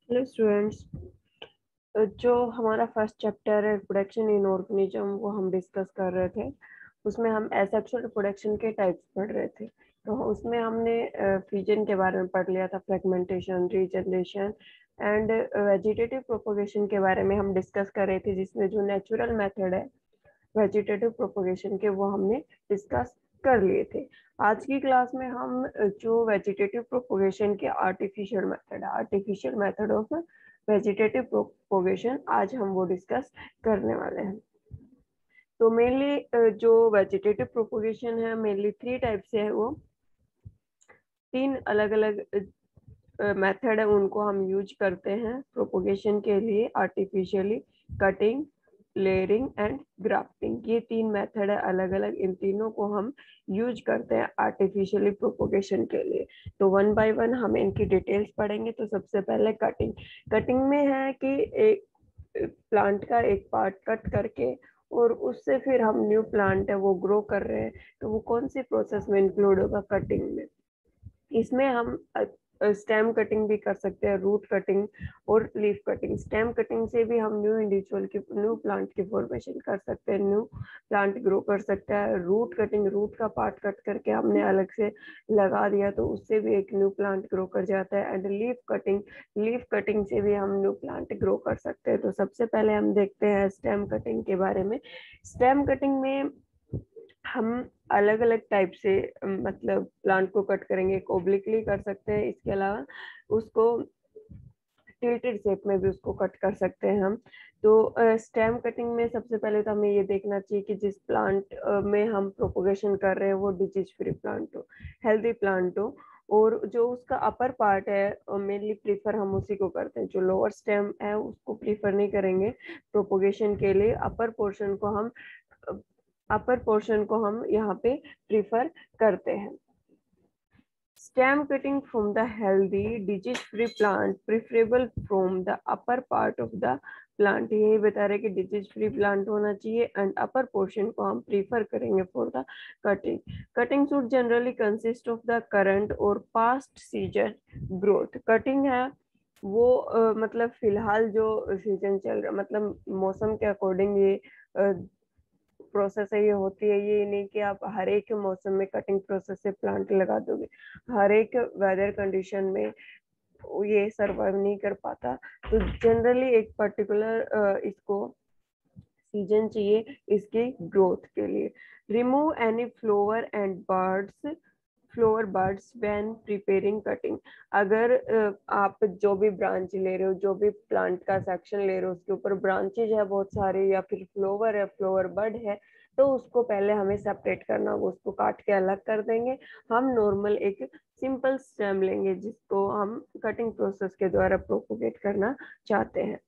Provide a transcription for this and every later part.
Hello students. जो हमारा first chapter है रिप्रोडक्शन इन ऑर्गेनिज्म वो हम डिस्कस कर रहे थे। उसमें हम एसेक्सुअल रिप्रोडक्शन के टाइप्स पढ़ रहे थे। तो उसमें हमने फ्यूजन के बारे में पढ़ लिया था, fragmentation, regeneration and vegetative propagation के बारे में हम डिस्कस कर रहे थे, जिसमें जो नेचुरल मेथड है वेजिटेटिव प्रोपोगेशन के वो हमने डिस्कस कर लिए थे। आज की क्लास में हम जो वेजिटेटिव प्रोपोगेशन के artificial method of vegetative propagation आज हम वो डिस्कस करने वाले हैं। तो मेनली जो वेजिटेटिव प्रोपोगेशन है मेनली थ्री टाइप से है। वो तीन अलग अलग मेथड है, उनको हम यूज करते हैं प्रोपोगेशन के लिए artificially: cutting, layering and grafting. ये तीन मेथड है अलग अलग, इन तीनों को हम यूज करते हैं आर्टिफिशियली प्रोपोगेशन के लिए। तो वन बाय वन हम इनकी डिटेल्स पढ़ेंगे। तो सबसे पहले कटिंग। कटिंग में है कि एक प्लांट का एक पार्ट कट करके और उससे फिर हम न्यू प्लांट है वो ग्रो कर रहे हैं, तो वो कौन सी प्रोसेस में इंक्लूड होगा? कटिंग में। इसमें हम स्टेम कटिंग भी कर सकते हैं, रूट कटिंग और लीफ कटिंग। स्टेम कटिंग से भी हम न्यू प्लांट की फॉर्मेशन कर सकते हैं, न्यू प्लांट ग्रो कर सकता है। रूट कटिंग, रूट का पार्ट कट करके हमने अलग से लगा दिया तो उससे भी एक न्यू प्लांट ग्रो कर जाता है। एंड लीफ कटिंग से भी हम न्यू प्लांट ग्रो कर सकते हैं। तो सबसे पहले हम देखते हैं स्टेम कटिंग के बारे में। स्टेम कटिंग में हम अलग अलग टाइप से मतलब प्लांट को कट करेंगे। एक ओब्लिकली कर सकते हैं, इसके अलावा उसको टिल्टेड शेप में भी उसको कट कर सकते हैं हम। तो स्टेम कटिंग में सबसे पहले तो हमें ये देखना चाहिए कि जिस प्लांट में हम प्रोपोगेशन कर रहे हैं वो डिजीज फ्री प्लांट हो, हेल्दी प्लांट हो। और जो उसका अपर पार्ट है मेनली प्रीफर हम उसी को करते हैं। जो लोअर स्टेम है उसको प्रीफर नहीं करेंगे प्रोपोगेशन के लिए। अपर पोर्शन को हम यहाँ पे प्रीफर करते हैं। Stem cutting from the healthy disease free plant preferable from the upper part of the plant. यही बता रहे कि डिजीज फ्री प्लांट होना चाहिए एंड अपर पोर्शन को हम प्रीफर करेंगे for the cutting. Cutting should generally consist of the current और पास्ट सीजन ग्रोथ। कटिंग है वो मतलब फिलहाल जो सीजन चल रहा, मतलब मौसम के अकॉर्डिंग ये प्रोसेस है, ये होती है। ये नहीं कि आप हर एक मौसम में कटिंग प्रोसेस से प्लांट लगा दोगे, हर एक वेदर कंडीशन में ये सरवाइव नहीं कर पाता। तो जनरली एक पर्टिकुलर इसको सीजन चाहिए इसकी ग्रोथ के लिए। Remove any flower birds when preparing cutting. अगर आप जो भी ब्रांच ले रहे हो, जो भी प्लांट का सेक्शन ले रहे हो, उसके ऊपर ब्रांचेज है बहुत सारे या फिर फ्लोवर है, फ्लोवर बर्ड है, तो उसको पहले हमें सेपरेट करना होगा, उसको काट के अलग कर देंगे। हम नॉर्मल एक सिंपल स्टेम लेंगे जिसको हम कटिंग प्रोसेस के द्वारा प्रोपोगेट करना चाहते हैं।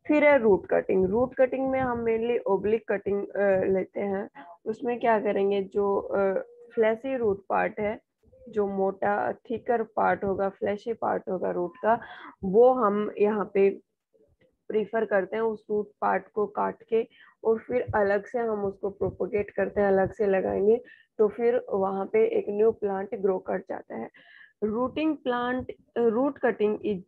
फिर है रूट कटिंग। रूट कटिंग में हम मेनली ओब्लिक कटिंग लेते हैं। उसमें क्या करेंगे, जो फ्लैशी रूट पार्ट है, जो मोटा थिकर पार्ट होगा, फ्लैशी पार्ट होगा रूट का, वो हम यहाँ पे प्रीफर करते हैं उस रूट पार्ट को काट के, और फिर अलग से हम उसको प्रोपोगेट करते हैं, अलग से लगाएंगे तो फिर वहां पे एक न्यू प्लांट ग्रो कर जाता है। Root cutting is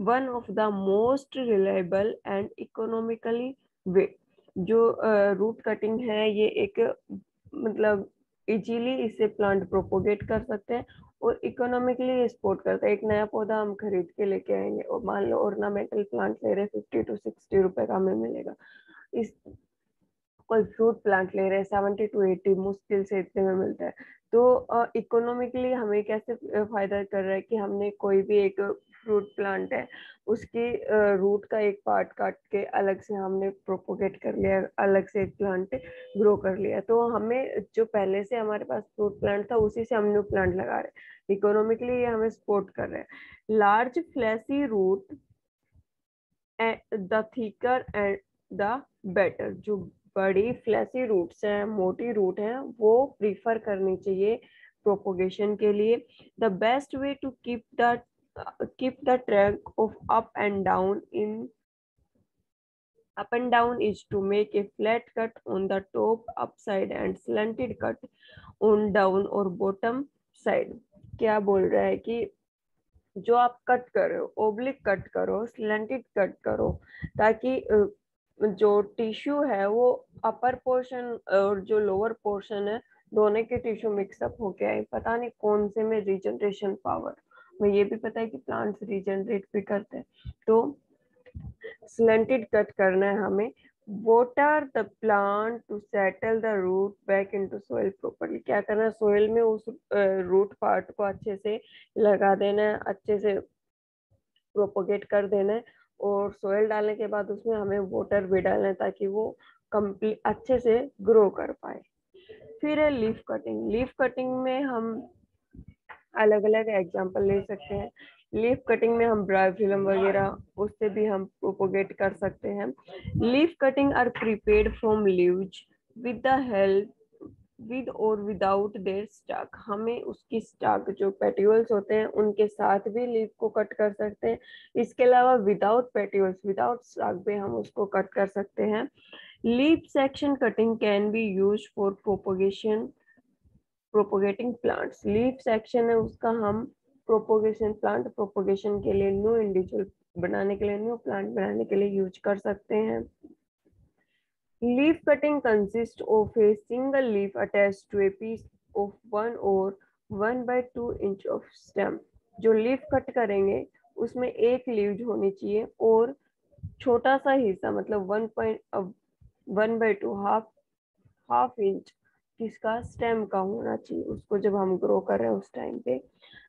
one of the most reliable and economically way. जो रूट कटिंग है ये एक मतलब इजीली इससे प्लांट प्रोपोगेट कर सकते हैं और इकोनॉमिकली सपोर्ट करता है। एक नया पौधा हम खरीद के लेके आएंगे और मान लो ऑर्नामेंटल प्लांट ले रहे 50 to 60 रुपए का हमें मिलेगा। इस कोई फ्रूट प्लांट ले रहे हैं 70 to 80, मुश्किल से इतने में मिलता है। तो इकोनॉमिकली हमें कैसे फायदा कर रहा है कि हमने कोई भी एक फ्रूट प्लांट है उसकी रूट का एक पार्ट काट के अलग से हमने प्रोपोगेट कर लिया, अलग से एक प्लांट ग्रो कर लिया। तो हमें जो पहले से हमारे पास फ्रूट प्लांट था उसी से हम न्यू प्लांट लगा रहे हैं। इकोनॉमिकली ये हमें सपोर्ट कर रहे हैं। Large fleshy root, the thicker and the better. जो बड़ी फ्लैशी रूट्स हैं, मोटी रूट हैं, वो प्रीफर करनी चाहिए प्रोपोगेशन के लिए। The best way to keep the track of up and down is to make a flat cut on the top upside and slanted cut on down or bottom side। क्या बोल रहा है कि जो आप कट करो, ओब्लिक कट करो, slanted cut करो, ताकि जो टिश्यू है वो अपर पोर्शन और जो लोअर पोर्शन है दोनों के टिश्यू मिक्सअप होके आए। पता नहीं कौन से में रीजनरेशन पावर, मुझे ये भी पता है कि प्लांट्स रीजनरेट भी करते हैं। तो स्लेंटेड कट करना है हमें। Water the plant to settle the root back into soil properly. क्या करना है, सोइल में उस रूट पार्ट को अच्छे से लगा देना है, अच्छे से प्रोपोगेट कर देना है। और सोइल डालने के बाद उसमें हमें वाटर भी डालना है ताकि वो कंप्लीट अच्छे से ग्रो कर पाए। फिर है लीफ कटिंग। लीफ कटिंग में हम अलग अलग एग्जांपल ले सकते हैं। लीफ कटिंग में हम ब्रायोफिलम वगैरह उससे भी हम प्रोपोगेट कर सकते हैं। Leaf cutting are prepared from leaves with the help with or without their stalk. हमें उसकी स्टाक जो पेट्यूल्स होते हैं उनके साथ भी लीफ को कट कर सकते हैं। इसके अलावा विदाउट पेट्यूल्स, विदाउट स्टाक भी हम उसको कट कर सकते हैं। Leaf section cutting can be used for propagation propagating plants. Leaf section है उसका हम प्रोपोगेशन, प्लांट प्रोपोगेशन के लिए, न्यू इंडिविजुअल बनाने के लिए, न्यू प्लांट बनाने के लिए यूज कर सकते हैं। Leaf cutting consist of a single leaf attached to a piece of 1 or 1/2 inch of stem. जो लीफ कट करेंगे उसमें एक लीव्स होनी चाहिए और छोटा सा हिस्सा मतलब 1/2 हाफ इंच किसका, स्टेम का होना चाहिए उसको जब हम ग्रो कर रहे हैं उस टाइम पे।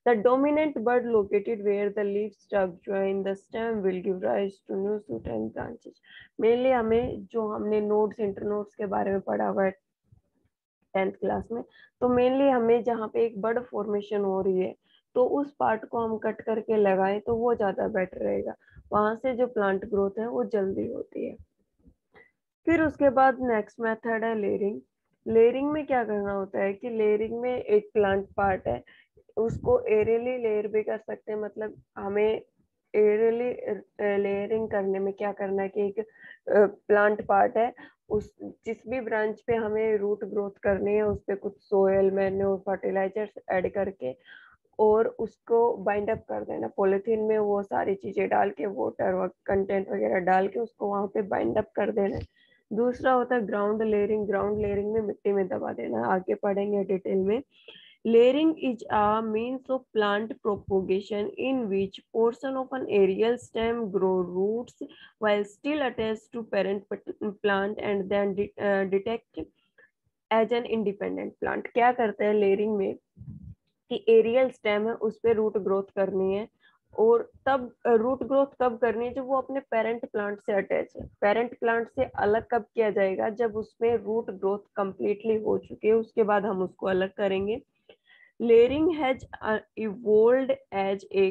The dominant bud located where the leaf stuck join the stem will give rise to new shoot and branches. Mainly हमें जो हमने नोड्स इंटरनोड्स के बारे में पढ़ा हुआ है 10th क्लास में, तो मेनली हमें जहाँ पे एक बर्ड फॉर्मेशन हो रही है तो उस पार्ट को हम कट करके लगाएं तो वो ज्यादा बेटर रहेगा, वहां से जो प्लांट ग्रोथ है वो जल्दी होती है। फिर उसके बाद नेक्स्ट मेथड है लेयरिंग। लेयरिंग में क्या करना होता है कि लेयरिंग में एक प्लांट पार्ट है उसको एरियली लेयर भी कर सकते हैं। मतलब हमें एरियली लेयरिंग करने में क्या करना है कि एक प्लांट पार्ट है, उस जिस भी ब्रांच पे हमें रूट ग्रोथ करनी है उस पे कुछ सोयल मैन्योर फर्टिलाइजर्स ऐड करके और उसको बाइंड अप कर देना पॉलिथीन में, वो सारी चीजें डाल के वाटर कंटेंट वगैरह डाल के उसको वहां पे बाइंड अप कर देना। दूसरा होता है ग्राउंड लेयरिंग। ग्राउंड लेयरिंग में मिट्टी में दबा देना, आगे पढ़ेंगे डिटेल में। Layering is a means of plant propagation in which portion of an aerial stem grow roots while still attached to parent plant and then detect as an independent plant। क्या करता है लेयरिंग में कि aerial stem है उस पे root growth करनी है, और तब रूट ग्रोथ कब करनी है जब वो अपने पेरेंट प्लांट से अटैच है। पेरेंट प्लांट से अलग कब किया जाएगा, जब उसमें रूट ग्रोथ कंप्लीटली हो चुकी है, उसके बाद हम उसको अलग करेंगे। Layering has evolved as a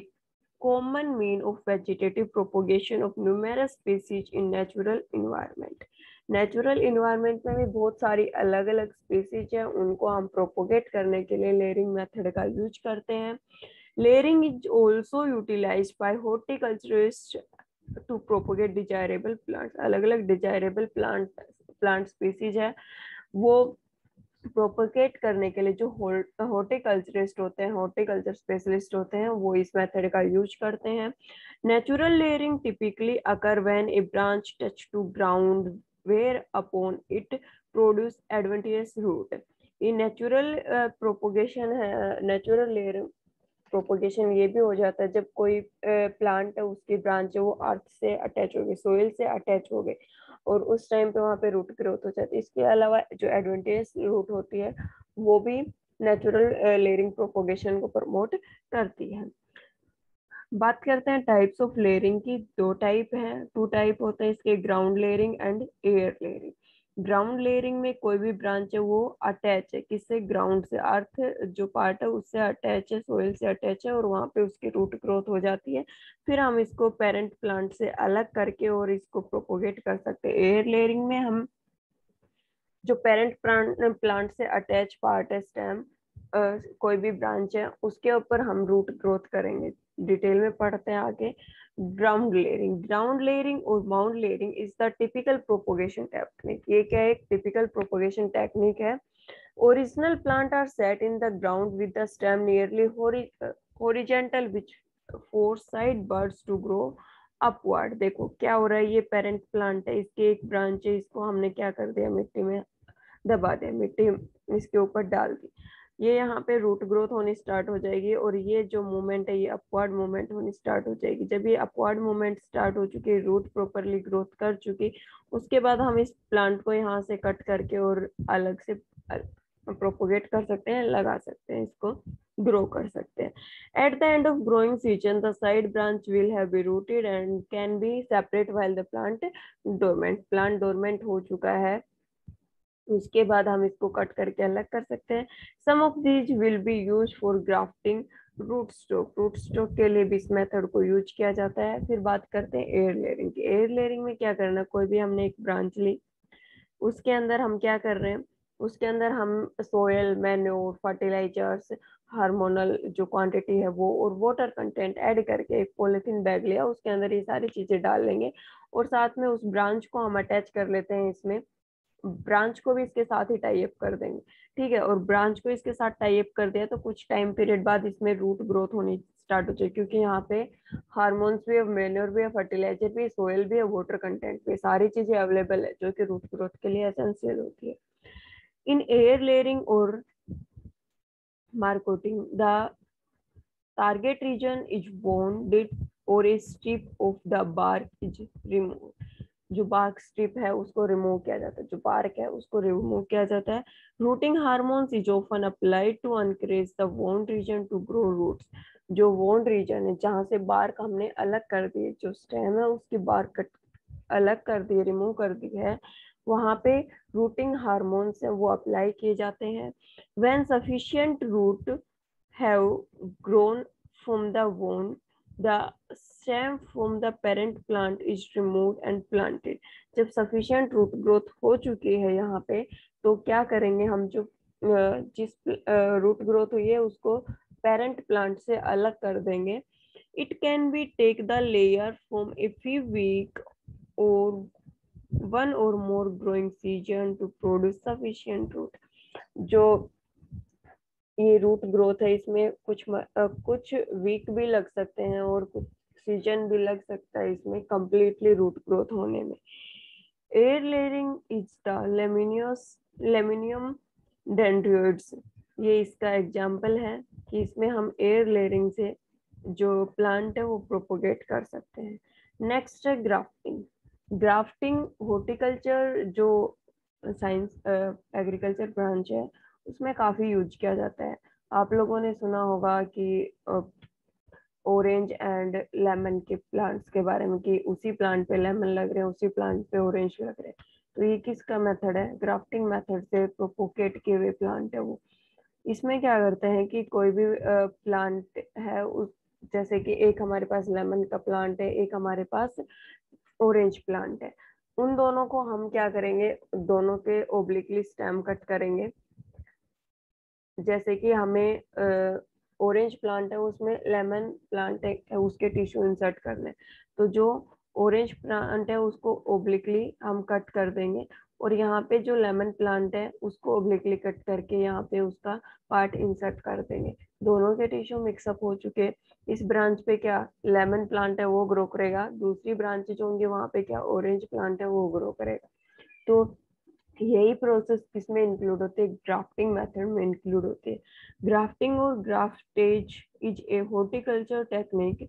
common mean of vegetative propagation of numerous species in natural environment। Natural environment में भी बहुत सारी अलग अलग स्पीसीज है, उनको हम प्रोपोगेट करने के लिए लेयरिंग मेथड का यूज करते हैं। Layering is also utilized by horticulturist to propagate desirable plants. अलग अलग डिजायरेबल प्लांट स्पीसीज है वो प्रोपोगेट करने के लिए जो हॉर्टिकल्चरिस्ट होते हैं, हॉर्टिकल्चर स्पेशलिस्ट होते हैं, वो इस मेथड का यूज करते हैं। Natural layering typically occur when a branch touch to ground where upon it produce adventitious root. ये नेचुरल प्रोपोगेशन है। नेचुरल लेयरिंग प्रोपोगेशन ये भी हो जाता है जब कोई प्लांट है उसकी ब्रांच है वो अर्थ से अटैच हो गई, सोइल से अटैच हो गई, और उस टाइम पे वहाँ पे रूट ग्रोथ हो जाती है। इसके अलावा जो एडवेंटेज रूट होती है वो भी नेचुरल लेयरिंग प्रोपोगेशन को प्रमोट करती है। बात करते हैं टाइप्स ऑफ लेयरिंग की। दो टाइप है, टू टाइप होते हैं इसके, ground layering and air layering. Ground layering में कोई भी ब्रांच है वो अटैच है किससे, ग्राउंड से, अर्थ जो पार्ट है उससे अटैच है, सोइल से अटैच है, और वहां पे उसकी रूट ग्रोथ हो जाती है। फिर हम इसको पेरेंट प्लांट से अलग करके और इसको प्रोपोगेट कर सकते हैं। एयर लेयरिंग में हम जो पेरेंट प्लांट से अटैच पार्ट है, स्टेम कोई भी ब्रांच है, उसके ऊपर हम रूट ग्रोथ करेंगे। डिटेल में पढ़ते हैं आगे। Ground layering. ग्राउंड लेयरिंग और mound layering is the typical propagation technique. ये क्या है, एक टिपिकल प्रोपोगेशन टेक्निक है। Original plant are set in the ground with the stem nearly horizontal force side buds to grow upward. देखो क्या हो रहा है, ये पेरेंट प्लांट है, इसके एक ब्रांच है, इसको हमने क्या कर दिया, मिट्टी में दबा दिया, मिट्टी इसके ऊपर डाल दी, ये यहाँ पे रूट ग्रोथ होनी स्टार्ट हो जाएगी और ये जो मूवमेंट है ये अपवर्ड मूवमेंट होनी स्टार्ट हो जाएगी। जब ये अपवर्ड मूवमेंट स्टार्ट हो चुकी, रूट प्रॉपरली ग्रोथ कर चुकी, उसके बाद हम इस प्लांट को यहाँ से कट करके और अलग से प्रोपोगेट कर सकते हैं, लगा सकते हैं, इसको ग्रो कर सकते हैं। At the end of growing season the side branch will have be rooted and can be separate while the plant dormant. Plant dormant हो चुका है, उसके बाद हम इसको कट करके अलग कर सकते हैं। Some of these will be use for grafting root stock. Root stock के लिए भी इस मेथड को यूज किया जाता है। फिर बात करते हैं एयर लेयरिंग की। एयर लेयरिंग में क्या करना, कोई भी हमने एक ब्रांच ली, उसके अंदर हम क्या कर रहे हैं, उसके अंदर हम सोयल, मैन्योर, फर्टिलाइजर्स, हार्मोनल जो क्वांटिटी है वो और वाटर कंटेंट ऐड करके एक पॉलिथीन बैग लिया, उसके अंदर ये सारी चीजें डाल लेंगे और साथ में उस ब्रांच को हम अटैच कर लेते हैं इसमें, ब्रांच को भी इसके साथ ही टाई अप कर देंगे, ठीक है। और ब्रांच को इसके साथ टाई अप कर दिया तो कुछ टाइम पीरियड बाद इसमें रूट ग्रोथ होनी स्टार्ट हो जाए, क्योंकि यहाँ पे हार्मोन्स भी है, मेन्योर भी है, फर्टिलाइजर भी है, सोयल भी है, वाटर कंटेंट भी, सारी चीजें अवेलेबल है जो कि रूट ग्रोथ के लिए एसेंशियल होती है। इन air layering or marcotting the target region is wound और a strip of the bark is remove. जो बार्क स्ट्रिप है उसको रिमूव किया जाता है, जो बार्क है उसको रिमूव किया जाता है। Rooting hormones is often applied to encourage the wound region to grow roots. जो वोंड रीजन है जहां से बार्क हमने अलग कर दी, जो स्टेम है उसकी बार्क अलग कर दी, रिमूव कर दी है, वहां पे रूटिंग हार्मोन्स है वो अप्लाई किए जाते हैं। When sufficient root have grown from the wound, the stem from the parent plant is removed and planted। जब sufficient root growth हो चुकी है यहाँ पे, तो क्या करेंगे हम, जो जिस रूट ग्रोथ हुई है उसको पेरेंट प्लांट से अलग कर देंगे। It can be take the layer from a few week और one or more growing season to produce sufficient root. जो ये रूट ग्रोथ है इसमें कुछ वीक भी लग सकते हैं और कुछ सीजन भी लग सकता है इसमें कंप्लीटली रूट ग्रोथ होने में। एयर लेयरिंग इज द लेमिनियम डेंड्रियोइड्स। ये इसका एग्जाम्पल है कि इसमें हम एयर लेयरिंग से जो प्लांट है वो प्रोपोगेट कर सकते हैं। नेक्स्ट है ग्राफ्टिंग। ग्राफ्टिंग हॉर्टिकल्चर जो साइंस एग्रीकल्चर ब्रांच है उसमें काफी यूज किया जाता है। आप लोगों ने सुना होगा कि ऑरेंज एंड लेमन के प्लांट्स के बारे में, कि उसी प्लांट पे लेमन लग रहे हैं, उसी प्लांट पे ऑरेंज लग रहे हैं। तो ये किसका मेथड है, ग्राफ्टिंग मेथड से प्रोपोगेट किए हुए प्लांट है वो। इसमें क्या करते हैं कि कोई भी प्लांट है, उस जैसे कि एक हमारे पास लेमन का प्लांट है, एक हमारे पास ऑरेंज प्लांट है, उन दोनों को हम क्या करेंगे, दोनों के ओब्लिकली स्टेम कट करेंगे। जैसे कि हमें ऑरेंज प्लांट है उसमें लेमन प्लांट है उसके टिश्यू इंसर्ट करने, तो जो ऑरेंज प्लांट है उसको ओब्लिकली हम कट कर देंगे और यहाँ पे जो लेमन प्लांट है उसको ओब्लिकली कट करके यहाँ पे उसका पार्ट इंसर्ट कर देंगे। दोनों के टिश्यू मिक्सअप हो चुके। इस ब्रांच पे क्या लेमन प्लांट है वो ग्रो करेगा, दूसरी ब्रांच जो होंगी वहां पे क्या ऑरेंज प्लांट है वो ग्रो करेगा। तो यही प्रोसेस किसमें इंक्लूड होते हैं, ग्राफ्टिंग मेथड में इंक्लूड होती है। Grafting or graftage is a horticulture technique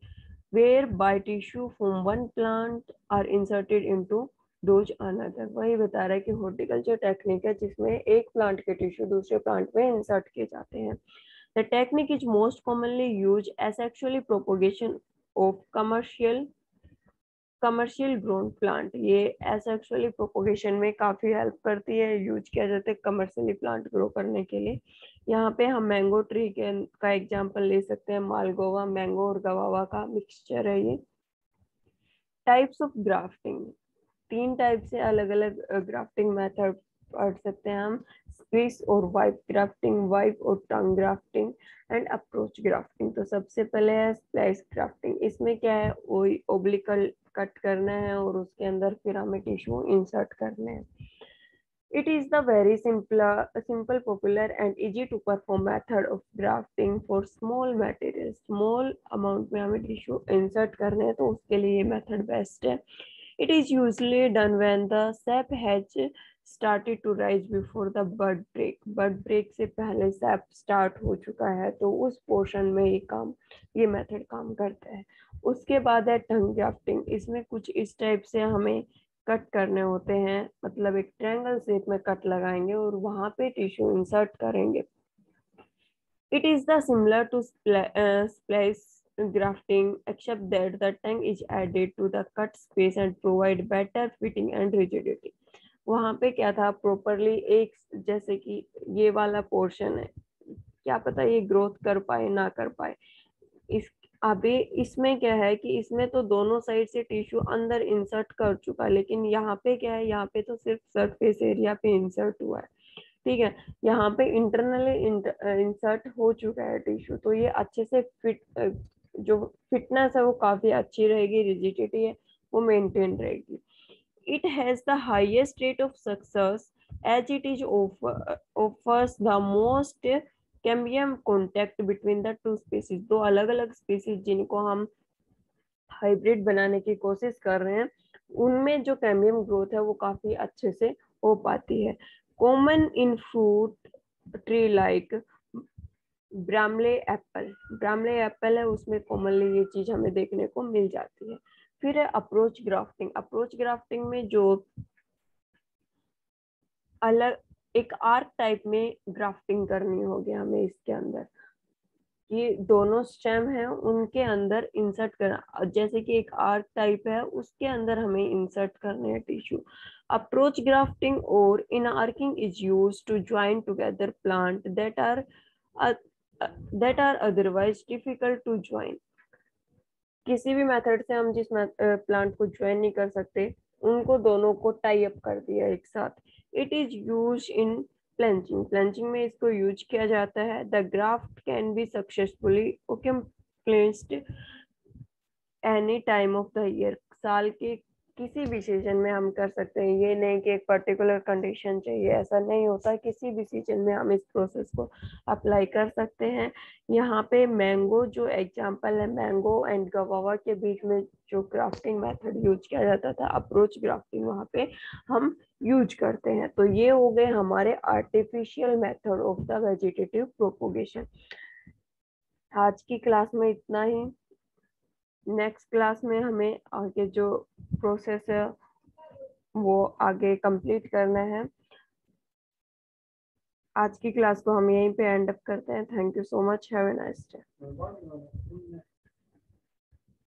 whereby tissue from one plant are inserted into those another. वही बता रहा है कि हॉर्टिकल्चर टेक्निक है जिसमें एक प्लांट के टिश्यू दूसरे प्लांट में इंसर्ट किए जाते हैं। The technique is most commonly use asexually propagation of commercial grown plant. ये एसेक्सुअली प्रोपोगेशन में काफी हेल्प करती है, यूज किया जाता है कमर्शियली प्लांट ग्रो करने के लिए। यहाँ पे हम मैंगो ट्री का एग्जांपल ले सकते हैं, मालगोवा मैंगो और गवावा का मिक्सचर है ये। टाइप्स ऑफ ग्राफ्टिंग, तीन टाइप से अलग अलग ग्राफ्टिंग मेथड पढ़ सकते हैं हम। स्क्वीज और वाइप ग्राफ्टिंग, वाइप और टंग ग्राफ्टिंग एंड अप्रोच ग्राफ्टिंग। तो सबसे पहले है स्प्लाइस ग्राफ्टिंग। इसमें क्या है, वही ओब्लिकल कट करना है और उसके अंदर फिर हमें टिश्यू इंसर्ट करने हैं। It is the very simple, popular and easy to perform method of grafting for small materials. Small amount में हमें टिश्यू इंसर्ट करने हैं तो उसके लिए ये मेथड बेस्ट है. It is usually done when the sap has started to rise before the bud break. Bud break से पहले sap start हो चुका है तो उस पोर्शन में ये मेथड काम करता है. उसके बाद है टंग ग्राफ्टिंग. इसमें कुछ इस टाइप से हमें कट करने होते हैं, मतलब एक ट्रायंगल शेप में कट लगाएंगे और वहां पे टिश्यू इंसर्ट करेंगे. It is the similar to splice grafting except that the tongue is added to the cut space and provide better fitting and rigidity. वहां पे क्या था प्रॉपरली एक, जैसे कि ये वाला पोर्शन है, क्या पता ये ग्रोथ कर पाए ना कर पाए. इस अभी इसमें क्या है कि इसमें तो दोनों साइड से टिश्यू अंदर इंसर्ट कर चुका है, लेकिन यहाँ पे क्या है, यहाँ पे तो सिर्फ सरफेस एरिया पे इंसर्ट हुआ है. ठीक है, यहाँ पे इंटरनली इंसर्ट हो चुका है टिश्यू, तो ये अच्छे से फिट, जो फिटनेस है वो काफी अच्छी रहेगी, रिजिडिटी है वो मेंटेन रहेगी. It has the highest rate of success as it is offers the most cambium contact between the two species. दो अलग अलग स्पीसीज जिनको हम हाइब्रिड बनाने की कोशिश कर रहे हैं, उनमें जो कैम्बियम ग्रोथ है वो काफी अच्छे से हो पाती है. Common in fruit tree like Bramley apple है, उसमें कॉमनली ये चीज हमें देखने को मिल जाती है. फिर है अप्रोच ग्राफ्टिंग. अप्रोच ग्राफ्टिंग में जो अलग एक आर्क टाइप में ग्राफ्टिंग करनी होगी हमें इसके अंदर, ये दोनों स्टेम है उनके अंदर इंसर्ट करना, जैसे कि एक आर्क टाइप है उसके अंदर हमें इंसर्ट करने हैं tissue. Approach grafting or inarching is used to join together plant that are otherwise difficult to join. किसी भी मेथड से हम जिस प्लांट को ज्वाइन नहीं कर सकते, उनको दोनों को टाई अप कर दिया एक साथ. इट इज यूज इन प्लेंचिंग में इसको यूज किया जाता है. The graft can be successfully placed any time of the year. साल के किसी भी सीजन में हम कर सकते हैं, ये नहीं कि एक पर्टिकुलर कंडीशन चाहिए, ऐसा नहीं होता. किसी भी सीजन में हम इस प्रोसेस को अप्लाई कर सकते हैं. यहाँ पे मैंगो जो एग्जांपल है, मैंगो एंड गवावा के बीच में जो ग्राफ्टिंग मेथड यूज किया जाता था, अप्रोच ग्राफ्टिंग, वहाँ पे हम यूज करते हैं. तो ये हो गए हमारे artificial method of the vegetative propagation. आज की क्लास में इतना ही. नेक्स्ट क्लास में हमें आगे जो प्रोसेस है वो आगे कंप्लीट करना है. आज की क्लास को हम यहीं पे एंड अप करते हैं. Thank you so much. Have a nice day.